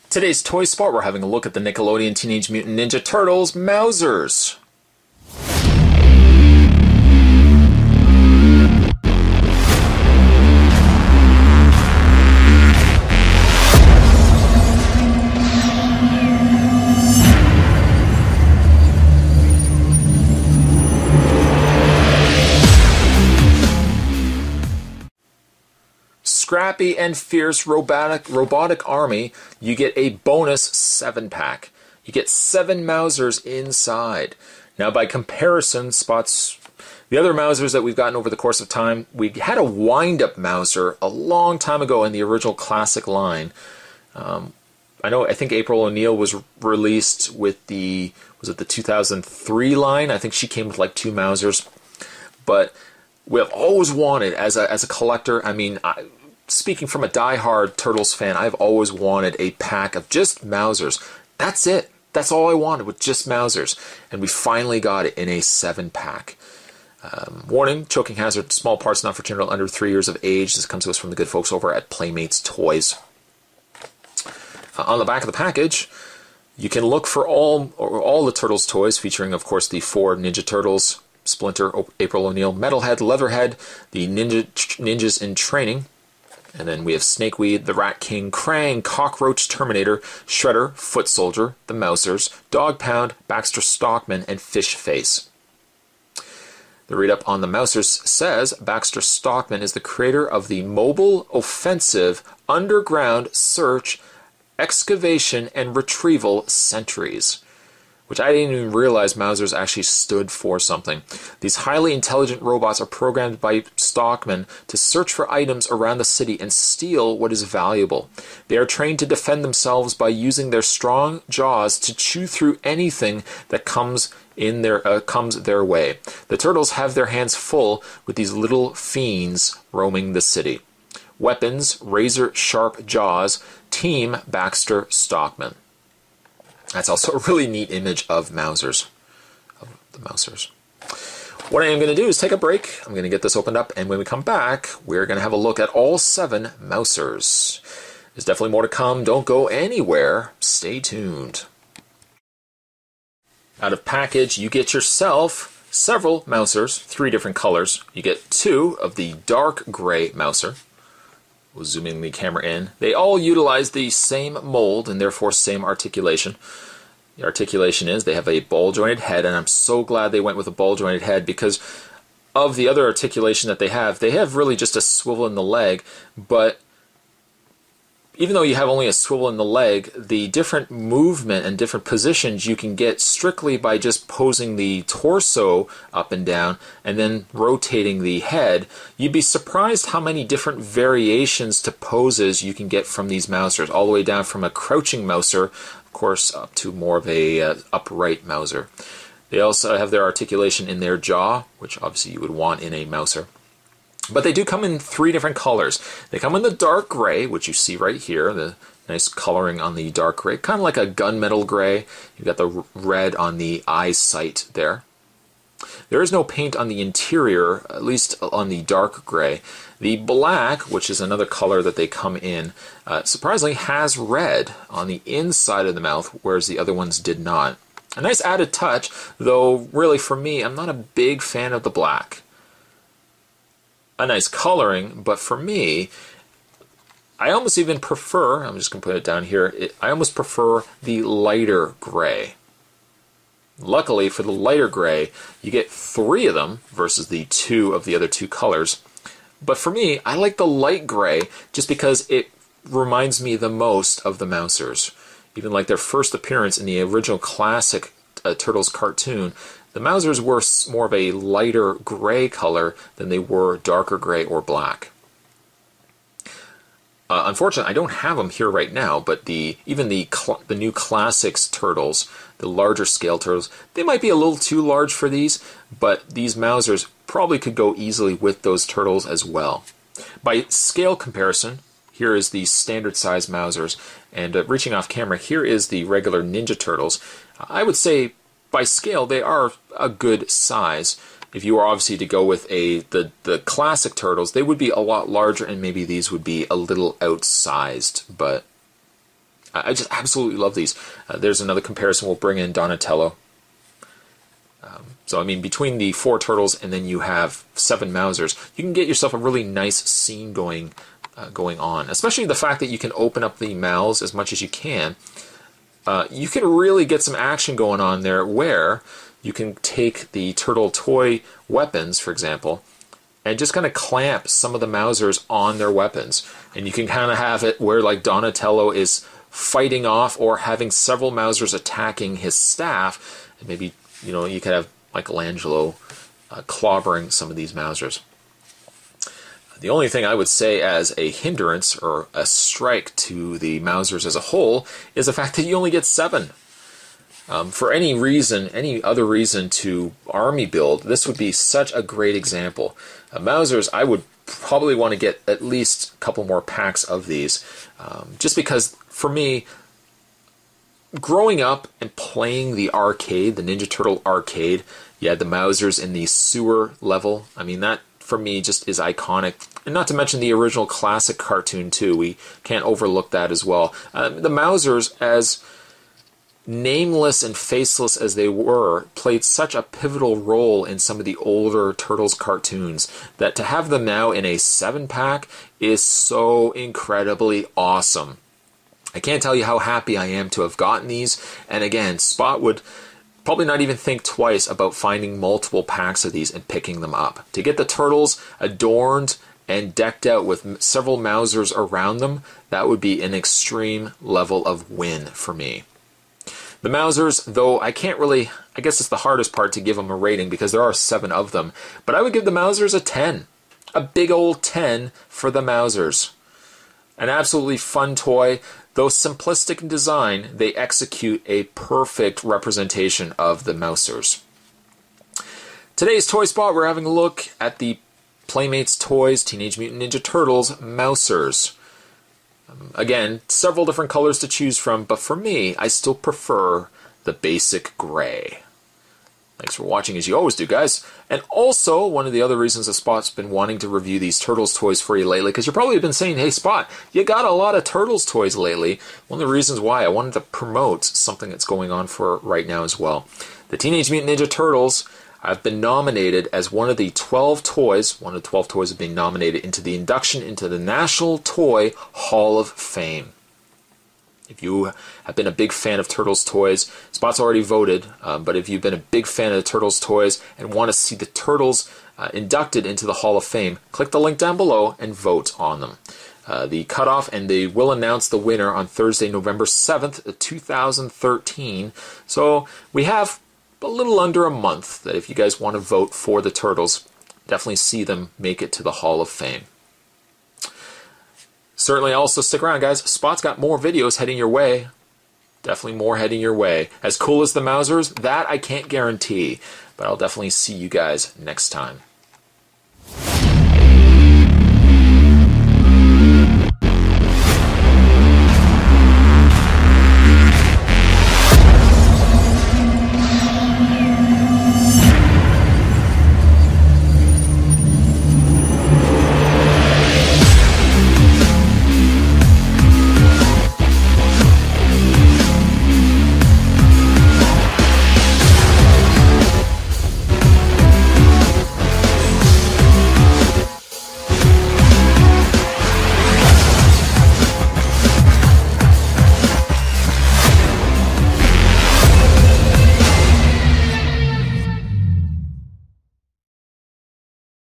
Today's Toy Spot, we're having a look at the Nickelodeon Teenage Mutant Ninja Turtles, M.O.U.S.E.R.S. Scrappy and fierce robotic army, you get a bonus 7-pack. You get 7 M.O.U.S.E.R.S inside. Now, by comparison, Spots, the other M.O.U.S.E.R.S that we've gotten over the course of time, we had a wind-up M.O.U.S.E.R a long time ago in the original classic line. I think April O'Neil was released with the 2003 line? I think she came with like 2 M.O.U.S.E.R.S. But we have always wanted, as a collector, I mean, speaking from a die-hard Turtles fan, I've always wanted a pack of just M.O.U.S.E.R.S. That's it. That's all I wanted, with just M.O.U.S.E.R.S. And we finally got it in a 7-pack. Warning, choking hazard, small parts not for children under 3 years of age. This comes to us from the good folks over at Playmates Toys. On the back of the package, you can look for all the Turtles toys, featuring, of course, the 4 Ninja Turtles, Splinter, April O'Neil, Metalhead, Leatherhead, the Ninjas in Training. And then we have Snakeweed, the Rat King, Krang, Cockroach Terminator, Shredder, Foot Soldier, the M.O.U.S.E.R.S, Dog Pound, Baxter Stockman, and Fish Face. The read-up on the M.O.U.S.E.R.S says, Baxter Stockman is the creator of the Mobile Offensive Underground Search, Excavation, and Retrieval Sentries, which I didn't even realize M.O.U.S.E.R.S actually stood for something. These highly intelligent robots are programmed by Stockman to search for items around the city and steal what is valuable. They are trained to defend themselves by using their strong jaws to chew through anything that comes their way. The Turtles have their hands full with these little fiends roaming the city. Weapons, razor-sharp jaws, Team Baxter Stockman. That's also a really neat image of M.O.U.S.E.R.S. What I am going to do is take a break. I'm going to get this opened up, and when we come back, we're going to have a look at all 7 M.O.U.S.E.R.S. There's definitely more to come. Don't go anywhere. Stay tuned. Out of package, you get yourself several M.O.U.S.E.R.S, 3 different colors. You get 2 of the dark gray M.O.U.S.E.R. We'll zoom in the camera in. They all utilize the same mold and therefore same articulation. The articulation is they have a ball-jointed head, and I'm so glad they went with a ball-jointed head because of the other articulation that they have really just a swivel in the leg, but even though you have only a swivel in the leg, the different movement and different positions you can get strictly by just posing the torso up and down and then rotating the head. You'd be surprised how many different variations to poses you can get from these M.O.U.S.E.R.S, all the way down from a crouching M.O.U.S.E.R, of course, up to more of a upright M.O.U.S.E.R. They also have their articulation in their jaw, which obviously you would want in a M.O.U.S.E.R. But they do come in 3 different colors. They come in the dark gray, which you see right here, the nice coloring on the dark gray, kind of like a gunmetal gray. You've got the red on the eye sight there. There is no paint on the interior, at least on the dark gray. The black, which is another color that they come in, surprisingly has red on the inside of the mouth, whereas the other ones did not. A nice added touch, though really for me, I'm not a big fan of the black. A nice coloring, but for me, I almost even prefer, I'm just going to put it down here, I almost prefer the lighter gray. Luckily, for the lighter gray, you get 3 of them versus the 2 of the other 2 colors. But for me, I like the light gray just because it reminds me the most of the M.O.U.S.E.R.S. Even like their first appearance in the original classic Turtles cartoon, the M.O.U.S.E.R.S were more of a lighter gray color than they were darker gray or black. Unfortunately, I don't have them here right now, but even the new classics Turtles, the larger scale Turtles, they might be a little too large for these, but these M.O.U.S.E.R.S probably could go easily with those Turtles as well. By scale comparison, here is the standard size M.O.U.S.E.R.S, and reaching off camera, here is the regular Ninja Turtles. I would say by scale, they are a good size. If you were obviously to go with the classic Turtles, they would be a lot larger, and maybe these would be a little outsized. But I just absolutely love these. There's another comparison. We'll bring in Donatello. So, I mean, between the 4 turtles and then you have 7 Mousers, you can get yourself a really nice scene going on. Especially the fact that you can open up the mouths as much as you can. You can really get some action going on there where you can take the turtle toy weapons, for example, and just kind of clamp some of the Mousers on their weapons. And you can kind of have it where like Donatello is fighting off or having several Mousers attacking his staff. And maybe, you know, you could have Michelangelo clobbering some of these Mousers. The only thing I would say as a hindrance or a strike to the Mousers as a whole is the fact that you only get 7. For any reason, any other reason to army build, this would be such a great example. Mousers, I would probably want to get at least a couple more packs of these, just because for me, growing up and playing the arcade, the Ninja Turtle arcade, you had the Mousers in the sewer level. I mean, that for me just is iconic. And not to mention the original classic cartoon too. We can't overlook that as well. The Mousers, as nameless and faceless as they were, played such a pivotal role in some of the older Turtles cartoons that to have them now in a 7-pack is so incredibly awesome. I can't tell you how happy I am to have gotten these. And again, Spot would probably not even think twice about finding multiple packs of these and picking them up. To get the Turtles adorned and decked out with several Mousers around them, that would be an extreme level of win for me. The Mousers, though, I can't really, I guess it's the hardest part to give them a rating because there are 7 of them, but I would give the Mousers a 10. A big old 10 for the Mousers. An absolutely fun toy. Though simplistic in design, they execute a perfect representation of the Mousers. Today's Toy Spot, we're having a look at the Playmates Toys Teenage Mutant Ninja Turtles M.O.U.S.E.R.S. Again, several different colors to choose from, but for me, I still prefer the basic gray. Thanks for watching, as you always do, guys. And also, one of the other reasons that Spot's been wanting to review these Turtles toys for you lately, because you've probably been saying, hey, Spot, you got a lot of Turtles toys lately. One of the reasons why I wanted to promote something that's going on for right now as well. The Teenage Mutant Ninja Turtles have been nominated as one of the 12 toys, one of the 12 toys have been nominated into the induction into the National Toy Hall of Fame. If you have been a big fan of Turtles toys, Spot's already voted, but if you've been a big fan of the Turtles toys and want to see the Turtles inducted into the Hall of Fame, click the link down below and vote on them. The cutoff, and they will announce the winner on Thursday, November 7th, 2013. So we have a little under a month that if you guys want to vote for the Turtles, definitely see them make it to the Hall of Fame. Certainly also stick around, guys. Spot's got more videos heading your way. Definitely more heading your way. As cool as the Mousers, that I can't guarantee. But I'll definitely see you guys next time.